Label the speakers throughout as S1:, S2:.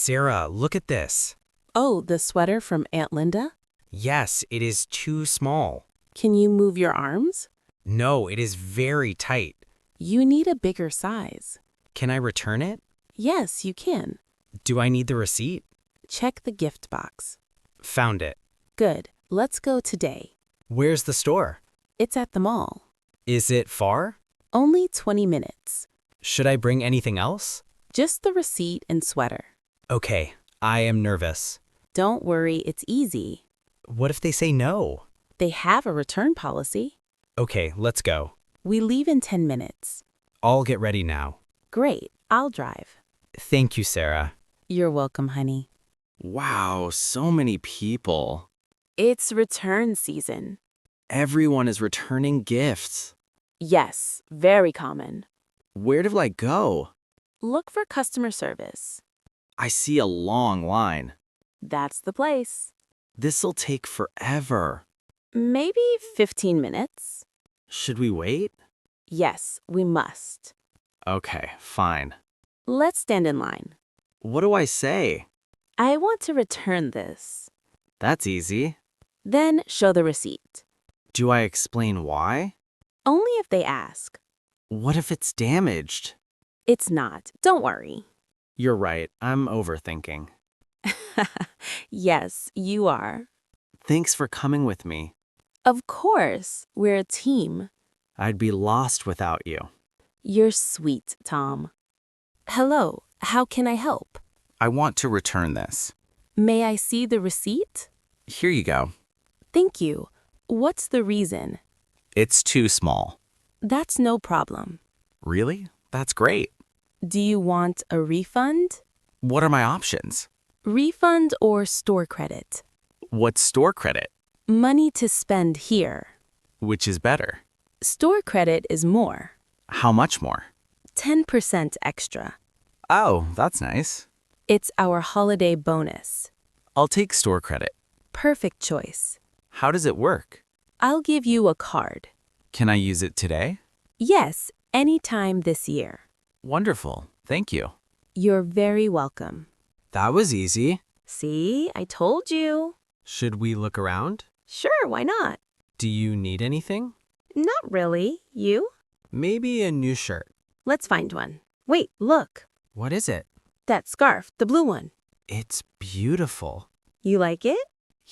S1: Sarah, look at this.
S2: Oh, the sweater from Aunt Linda?
S1: Yes, it is too small.
S2: Can you move your arms?
S1: No, it is very tight.
S2: You need a bigger size.
S1: Can I return it?
S2: Yes, you can.
S1: Do I need the receipt?
S2: Check the gift box.
S1: Found it.
S2: Good. Let's go today.
S1: Where's the store?
S2: It's at the mall.
S1: Is it far?
S2: Only 20 minutes.
S1: Should I bring anything else?
S2: Just the receipt and sweater.
S1: Okay, I am nervous.
S2: Don't worry, it's easy.
S1: What if they say no?
S2: They have a return policy.
S1: Okay, let's go.
S2: We leave in 10 minutes.
S1: I'll get ready now.
S2: Great, I'll drive.
S1: Thank you, Sarah.
S2: You're welcome, honey.
S3: Wow, so many people.
S2: It's return season.
S3: Everyone is returning gifts.
S2: Yes, very common.
S3: Where do I go?
S2: Look for customer service.
S3: I see a long line.
S2: That's the place.
S3: This'll take forever.
S2: Maybe 15 minutes.
S3: Should we wait?
S2: Yes, we must.
S3: Okay, fine.
S2: Let's stand in line.
S3: What do I say?
S2: I want to return this.
S3: That's easy.
S2: Then show the receipt.
S3: Do I explain why?
S2: Only if they ask.
S3: What if it's damaged?
S2: It's not. Don't worry.
S3: You're right, I'm overthinking.
S2: Yes, you are.
S3: Thanks for coming with me.
S2: Of course, we're a team.
S3: I'd be lost without you.
S2: You're sweet, Tom. Hello, how can I help?
S4: I want to return this.
S2: May I see the receipt?
S4: Here you go.
S2: Thank you. What's the reason?
S4: It's too small.
S2: That's no problem.
S4: Really? That's great.
S2: Do you want a refund?
S4: What are my options?
S2: Refund or store credit?
S4: What's store credit?
S2: Money to spend here.
S4: Which is better?
S2: Store credit is more.
S4: How much more?
S2: 10% extra.
S4: Oh, that's nice.
S2: It's our holiday bonus.
S4: I'll take store credit.
S2: Perfect choice.
S4: How does it work?
S2: I'll give you a card.
S4: Can I use it today?
S2: Yes, anytime this year.
S4: Wonderful. Thank you.
S2: You're very welcome.
S1: That was easy.
S2: See, I told you.
S1: Should we look around?
S2: Sure, why not?
S1: Do you need anything?
S2: Not really. You?
S1: Maybe a new shirt.
S2: Let's find one. Wait, look.
S1: What is it?
S2: That scarf, the blue one.
S1: It's beautiful.
S2: You like it?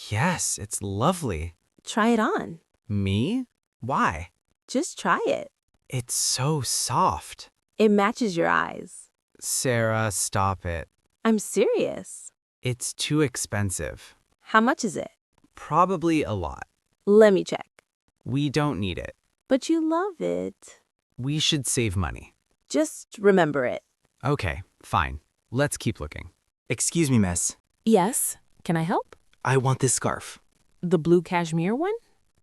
S1: Yes, it's lovely.
S2: Try it on.
S1: Me? Why?
S2: Just try it.
S1: It's so soft.
S2: It matches your eyes.
S1: Sarah, stop it.
S2: I'm serious.
S1: It's too expensive.
S2: How much is it?
S1: Probably a lot.
S2: Let me check.
S1: We don't need it.
S2: But you love it.
S1: We should save money.
S2: Just remember it.
S1: Okay, fine. Let's keep looking.
S5: Excuse me, miss.
S2: Yes. Can I help?
S5: I want this scarf.
S2: The blue cashmere one?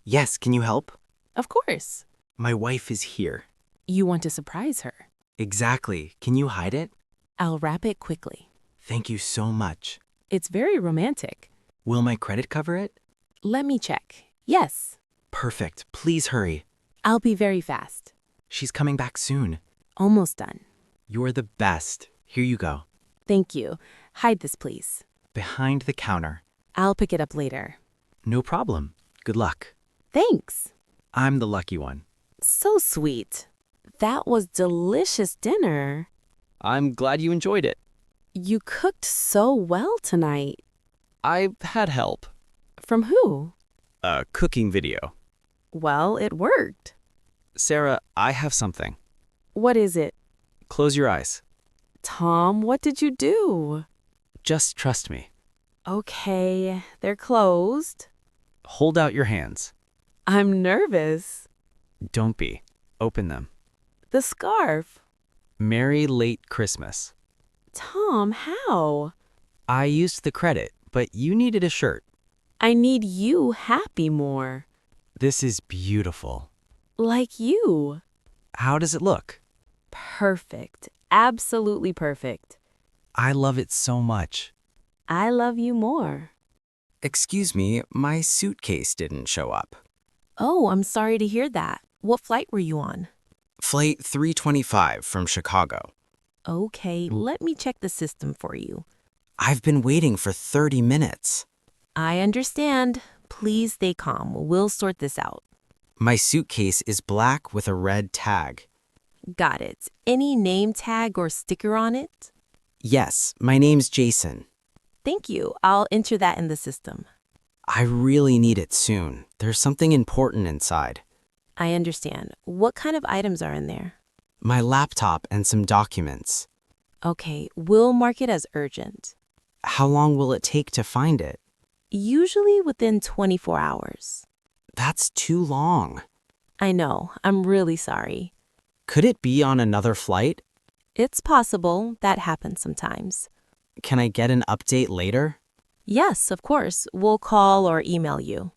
S5: Yes, can you help?
S2: Of course.
S5: My wife is here.
S2: You want to surprise her.
S5: Exactly. Can you hide it?
S2: I'll wrap it quickly.
S5: Thank you so much.
S2: It's very romantic.
S5: Will my credit cover it?
S2: Let me check. Yes.
S5: Perfect. Please hurry.
S2: I'll be very fast.
S5: She's coming back soon.
S2: Almost done.
S5: You're the best. Here you go.
S2: Thank you. Hide this, please.
S5: Behind the counter.
S2: I'll pick it up later.
S5: No problem. Good luck.
S2: Thanks.
S5: I'm the lucky one.
S2: So sweet. That was delicious dinner.
S3: I'm glad you enjoyed it.
S2: You cooked so well tonight.
S3: I had help.
S2: From who?
S3: A cooking video.
S2: Well, it worked.
S3: Sarah, I have something.
S2: What is it?
S3: Close your eyes.
S2: Tom, what did you do?
S3: Just trust me.
S2: Okay, they're closed.
S3: Hold out your hands.
S2: I'm nervous.
S3: Don't be. Open them.
S2: The scarf.
S3: Merry late Christmas.
S2: Tom, how?
S3: I used the credit, but you needed a shirt.
S2: I need you happy more.
S3: This is beautiful.
S2: Like you.
S3: How does it look?
S2: Perfect. Absolutely perfect.
S3: I love it so much.
S2: I love you more.
S4: Excuse me, my suitcase didn't show up.
S2: Oh, I'm sorry to hear that. What flight were you on?
S4: Flight 325 from Chicago.
S2: Okay, let me check the system for you.
S4: I've been waiting for 30 minutes.
S2: I understand. Please stay calm. We'll sort this out.
S4: My suitcase is black with a red tag.
S2: Got it. Any name tag or sticker on it?
S4: Yes, my name's Jason.
S2: Thank you. I'll enter that in the system.
S4: I really need it soon. There's something important inside.
S2: I understand. What kind of items are in there?
S4: My laptop and some documents.
S2: Okay, we'll mark it as urgent.
S4: How long will it take to find it?
S2: Usually within 24 hours.
S4: That's too long.
S2: I know. I'm really sorry.
S4: Could it be on another flight?
S2: It's possible. That happens sometimes.
S4: Can I get an update later?
S2: Yes, of course. We'll call or email you.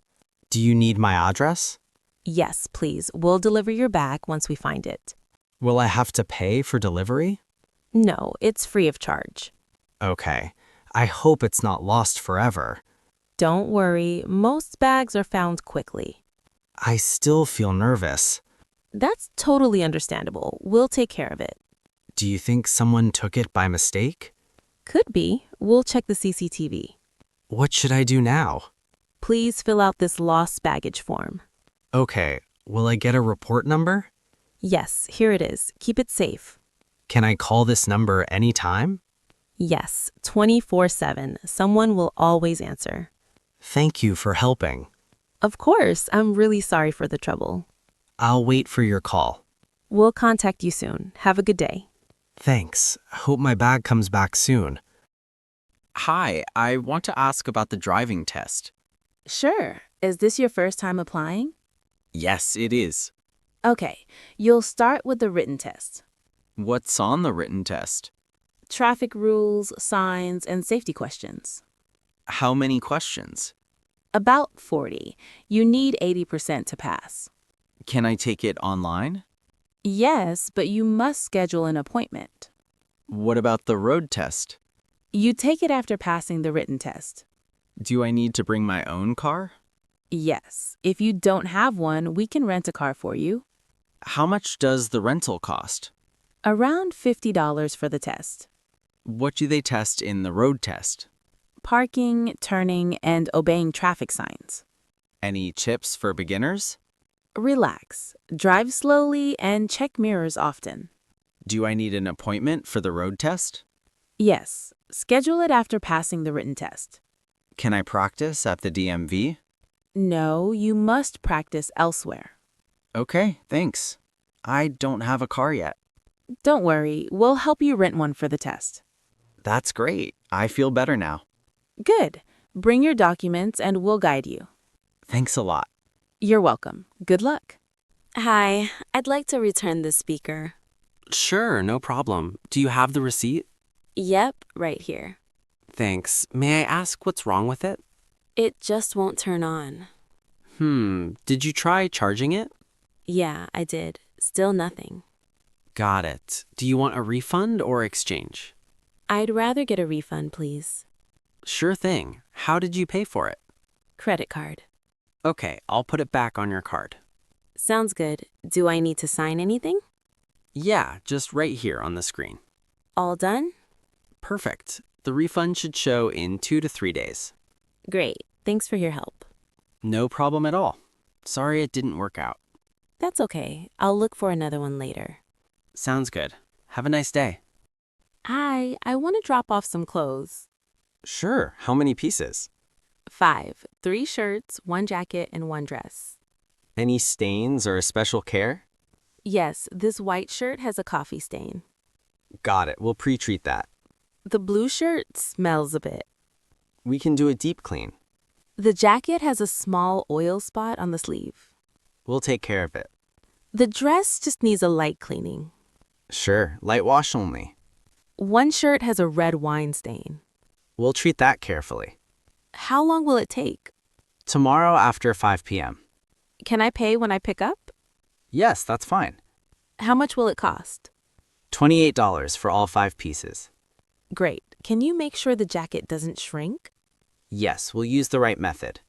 S4: Do you need my address?
S2: Yes, please. We'll deliver your bag once we find it.
S4: Will I have to pay for delivery?
S2: No, it's free of charge.
S4: Okay. I hope it's not lost forever.
S2: Don't worry. Most bags are found quickly.
S4: I still feel nervous.
S2: That's totally understandable. We'll take care of it.
S4: Do you think someone took it by mistake?
S2: Could be. We'll check the CCTV.
S4: What should I do now?
S2: Please fill out this lost baggage form.
S4: Okay. Will I get a report number?
S2: Yes, here it is. Keep it safe.
S4: Can I call this number anytime?
S2: Yes, 24/7. Someone will always answer.
S4: Thank you for helping.
S2: Of course, I'm really sorry for the trouble.
S4: I'll wait for your call.
S2: We'll contact you soon. Have a good day.
S4: Thanks. Hope my bag comes back soon.
S3: Hi, I want to ask about the driving test.
S6: Sure. Is this your first time applying?
S3: Yes, it is.
S6: Okay, you'll start with the written test.
S3: What's on the written test?
S6: Traffic rules, signs, and safety questions.
S3: How many questions?
S6: About 40. You need 80% to pass.
S3: Can I take it online?
S6: Yes, but you must schedule an appointment.
S3: What about the road test?
S6: You take it after passing the written test.
S3: Do I need to bring my own car?
S6: Yes. If you don't have one, we can rent a car for you.
S3: How much does the rental cost?
S6: Around $50 for the test.
S3: What do they test in the road test?
S6: Parking, turning, and obeying traffic signs.
S3: Any tips for beginners?
S6: Relax. Drive slowly and check mirrors often.
S3: Do I need an appointment for the road test?
S6: Yes. Schedule it after passing the written test.
S3: Can I practice at the DMV?
S6: No, you must practice elsewhere.
S3: Okay, thanks. I don't have a car yet.
S6: Don't worry, we'll help you rent one for the test.
S3: That's great. I feel better now.
S6: Good. Bring your documents and we'll guide you.
S3: Thanks a lot.
S6: You're welcome. Good luck.
S2: Hi, I'd like to return this speaker.
S7: Sure, no problem. Do you have the receipt?
S2: Yep, right here.
S7: Thanks. May I ask what's wrong with it?
S2: It just won't turn on.
S7: Did you try charging it?
S2: Yeah, I did. Still nothing.
S7: Got it. Do you want a refund or exchange?
S2: I'd rather get a refund, please.
S7: Sure thing. How did you pay for it?
S2: Credit card.
S7: Okay, I'll put it back on your card.
S2: Sounds good. Do I need to sign anything?
S7: Yeah, just right here on the screen.
S2: All done?
S7: Perfect. The refund should show in 2 to 3 days.
S2: Great. Thanks for your help.
S7: No problem at all. Sorry it didn't work out.
S2: That's okay. I'll look for another one later.
S7: Sounds good. Have a nice day.
S2: Hi, I want to drop off some clothes.
S5: Sure. How many pieces?
S2: 5. 3 shirts, 1 jacket, and 1 dress.
S5: Any stains or special care?
S2: Yes, this white shirt has a coffee stain.
S5: Got it. We'll pre-treat that.
S2: The blue shirt smells a bit.
S5: We can do a deep clean.
S2: The jacket has a small oil spot on the sleeve.
S5: We'll take care of it.
S2: The dress just needs a light cleaning.
S5: Sure. Light wash only.
S2: 1 shirt has a red wine stain.
S5: We'll treat that carefully.
S2: How long will it take?
S5: Tomorrow after 5 p.m.
S2: Can I pay when I pick up?
S5: Yes, that's fine.
S2: How much will it cost?
S5: $28 for all 5 pieces.
S2: Great. Can you make sure the jacket doesn't shrink?
S5: Yes, we'll use the right method.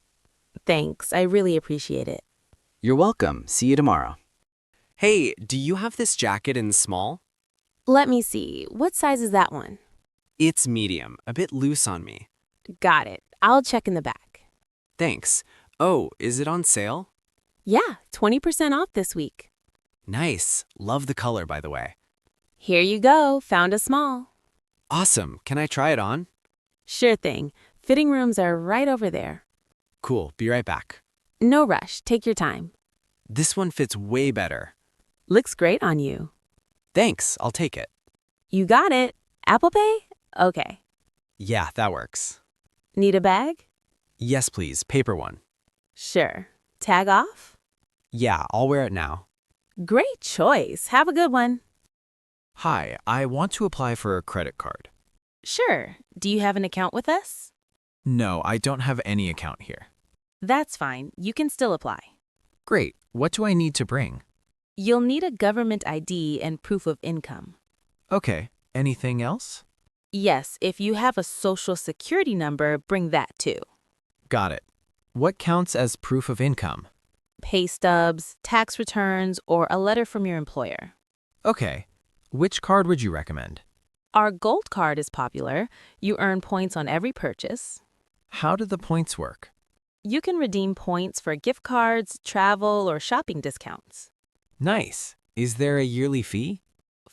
S2: Thanks. I really appreciate it.
S5: You're welcome. See you tomorrow.
S7: Hey, do you have this jacket in small?
S2: Let me see. What size is that one?
S7: It's medium, a bit loose on me.
S6: Got it. I'll check in the back.
S7: Thanks. Oh, is it on sale?
S6: Yeah, 20% off this week.
S7: Nice. Love the color, by the way.
S6: Here you go. Found a small.
S7: Awesome. Can I try it on?
S6: Sure thing. Fitting rooms are right over there.
S7: Cool. Be right back.
S6: No rush. Take your time.
S7: This one fits way better.
S6: Looks great on you.
S7: Thanks. I'll take it.
S6: You got it. Apple Pay? Okay.
S7: Yeah, that works.
S6: Need a bag?
S7: Yes, please. Paper one.
S6: Sure. Tag off?
S7: Yeah, I'll wear it now.
S6: Great choice. Have a good one.
S8: Hi, I want to apply for a credit card.
S6: Sure. Do you have an account with us?
S8: No, I don't have any account here.
S6: That's fine. You can still apply.
S8: Great. What do I need to bring?
S6: You'll need a government ID and proof of income.
S8: Okay. Anything else?
S6: Yes, if you have a social security number, bring that too.
S8: Got it. What counts as proof of income?
S6: Pay stubs, tax returns, or a letter from your employer.
S8: Okay. Which card would you recommend?
S6: Our Gold Card is popular. You earn points on every purchase.
S8: How do the points work?
S6: You can redeem points for gift cards, travel, or shopping discounts.
S8: Nice. Is there a yearly fee?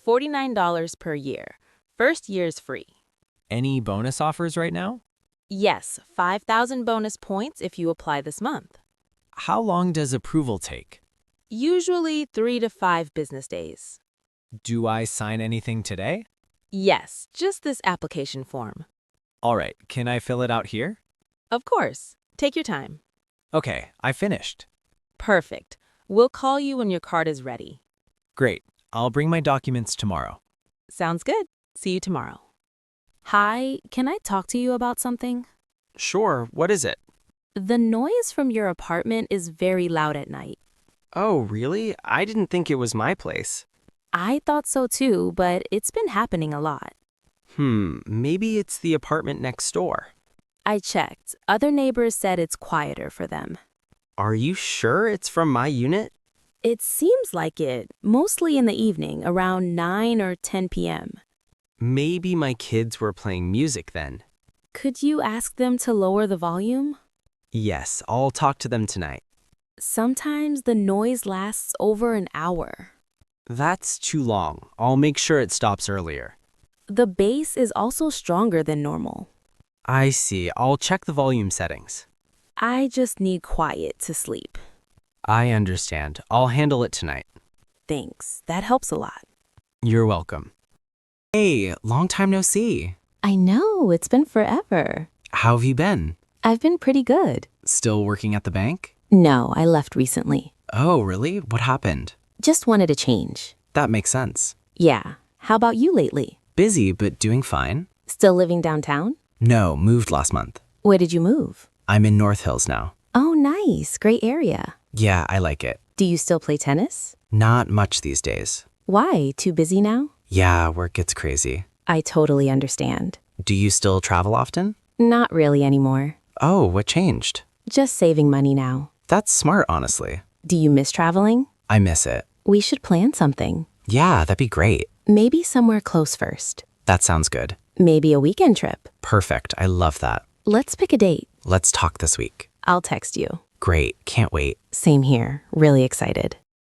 S6: $49 per year. First year's free.
S8: Any bonus offers right now?
S6: Yes, 5,000 bonus points if you apply this month.
S8: How long does approval take?
S6: Usually 3 to 5 business days.
S8: Do I sign anything today?
S6: Yes, just this application form.
S8: All right. Can I fill it out here?
S6: Of course. Take your time.
S8: Okay, I finished.
S6: Perfect. We'll call you when your card is ready.
S8: Great. I'll bring my documents tomorrow.
S6: Sounds good. See you tomorrow. Hi, can I talk to you about something?
S7: Sure. What is it?
S6: The noise from your apartment is very loud at night.
S7: Oh, really? I didn't think it was my place.
S6: I thought so too, but it's been happening a lot.
S7: Maybe it's the apartment next door.
S6: I checked. Other neighbors said it's quieter for them.
S7: Are you sure it's from my unit?
S6: It seems like it, mostly in the evening, around 9 or 10 p.m.
S7: Maybe my kids were playing music then.
S6: Could you ask them to lower the volume?
S7: Yes, I'll talk to them tonight.
S6: Sometimes the noise lasts over an hour.
S7: That's too long. I'll make sure it stops earlier.
S6: The bass is also stronger than normal.
S7: I see. I'll check the volume settings.
S6: I just need quiet to sleep.
S7: I understand. I'll handle it tonight.
S6: Thanks. That helps a lot.
S7: You're welcome. Hey, long time no see.
S2: I know, it's been forever.
S7: How have you been?
S2: I've been pretty good.
S7: Still working at the bank?
S2: No, I left recently.
S7: Oh, really? What happened?
S2: Just wanted a change.
S7: That makes sense.
S2: Yeah. How about you lately?
S7: Busy, but doing fine.
S2: Still living downtown?
S7: No, moved last month.
S2: Where did you move?
S7: I'm in North Hills now.
S2: Oh, nice. Great area.
S7: Yeah, I like it.
S2: Do you still play tennis?
S7: Not much these days.
S2: Why? Too busy now?
S7: Yeah, work gets crazy.
S2: I totally understand.
S7: Do you still travel often?
S2: Not really anymore.
S7: Oh, what changed?
S2: Just saving money now.
S7: That's smart, honestly.
S2: Do you miss traveling?
S7: I miss it.
S2: We should plan something.
S7: Yeah, that'd be great.
S2: Maybe somewhere close first.
S7: That sounds good.
S2: Maybe a weekend trip.
S7: Perfect. I love that.
S2: Let's pick a date.
S7: Let's talk this week.
S2: I'll text you.
S7: Great. Can't wait.
S2: Same here. Really excited.